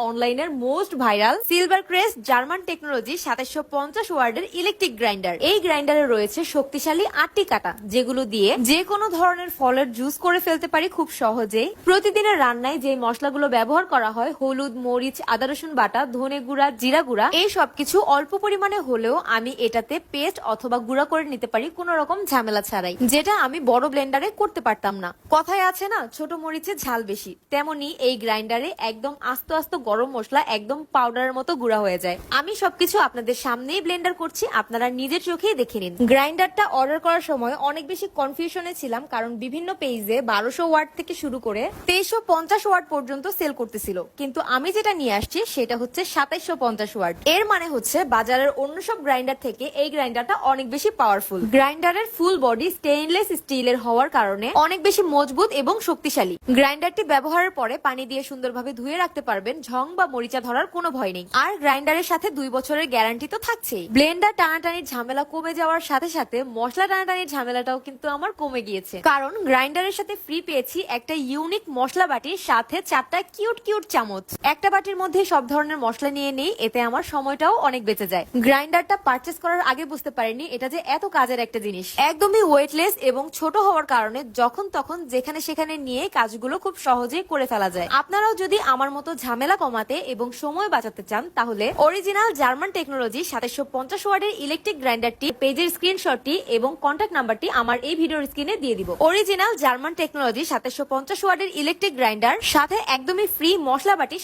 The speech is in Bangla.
অনলাইনের most viral silver crest German technology 2750 ওয়ার্ডের ইলেকট্রিক গ্রাইন্ডার। এই গ্রাইন্ডারে রয়েছে শক্তিশালী 8টি কাঁটা, যেগুলো দিয়ে যে কোনো ধরনের ফলের জুস করে ফেলতে পারি খুব সহজেই। প্রতিদিনের রান্নায় যে মশলাগুলো ব্যবহার করা হয়, হলুদ, মরিচ, আদা রসুন বাটা, ধনে গুঁড়া, জিরা গুঁড়া, এই সবকিছু অল্প পরিমাণে হলেও আমি এটাতে পেস্ট অথবা গুঁড়া করে নিতে পারি কোনো রকম ঝামেলা ছাড়াই, যেটা আমি বড় ব্লেন্ডারে করতে পারতাম না। কথায় আছে না, ছোট মরিচে ঝাল বেশি, তেমনি এই গ্রাইন্ডারে একদম আস্ত আস্ত গরম মশলা একদম পাউডারের মতো গুঁড়া হয়ে যায়। আমি সবকিছু আপনাদের সামনেই ব্লেন্ডার করছি, আপনারা নিজের চোখেই দেখে নিন। গ্রাইন্ডারটা অর্ডার করার সময় অনেক বেশি কনফিউশনে ছিলাম, কারণ বিভিন্ন পেজে 1200 ওয়াট থেকে শুরু করে 2350 ওয়াট পর্যন্ত সেল করতেছিল, কিন্তু আমি যেটা নিয়ে আসছি সেটা হচ্ছে 2750 ওয়াট। এর মানে হচ্ছে বাজারের অন্য সব গ্রাইন্ডার থেকে এই গ্রাইন্ডারটা অনেক বেশি পাওয়ারফুল। গ্রাইন্ডারের ফুল বডি স্টেইনলেস স্টিলের হওয়ার কারণে অনেক বেশি মজবুত এবং শক্তিশালী। গ্রাইন্ডারটি ব্যবহারের পরে পানি দিয়ে সুন্দরভাবে ধুয়ে রাখতে পারবেন, ঝং বা মরিচা ধরার কোনো ভয় নেই। আর গ্রাইন্ডারের সাথে 2 বছরের গ্যারান্টি তো থাকছেই। ব্লেন্ডার টানাটানির ঝামেলা কমে যাওয়ার সাথে সাথে মশলা টানাটানির ঝামেলাটাও কিন্তু আমার কমে গিয়েছে, কারণ গ্রাইন্ডারের সাথে ফ্রি পেয়েছি একটা ইউনিক মশলা বাটির সাথে 4টা কিউট কিউট চামচ। একটা বাটির মধ্যে সব ধরনের মশলা নিয়ে নেই, এতে আমার সময়টাও অনেক বেঁচে যায়। গ্রাইন্ডারটা পারচেস করার আগে বুঝতে পারিনি এটা যে এত কাজের একটা জিনিস। একদমই ওয়েটলেস এবং ছোট হওয়ার কারণে যখন তখন যেখানে সেখানে নিয়ে কাজগুলো খুব সহজেই করে ফেলা যায়। আপনারাও যদি আমার মতো ঝামেলা কমাতে এবং সময় বাঁচাতে চান, তাহলে অরিজিনাল জার্মান টেকনোলজি 2750 ওয়াটের ইলেকট্রিক গ্রাইন্ডারটি পেজের স্ক্রিনশটটি এবং কন্ট্যাক্ট নাম্বারটি আমার এই ভিডিওর স্ক্রিনে দিয়ে দিব। অরিজিনাল জার্মান টেকনোলজি 2750 ওয়াটের ইলেকট্রিক গ্রাইন্ডার সাথে একদমই ফ্রি মশলা বাটি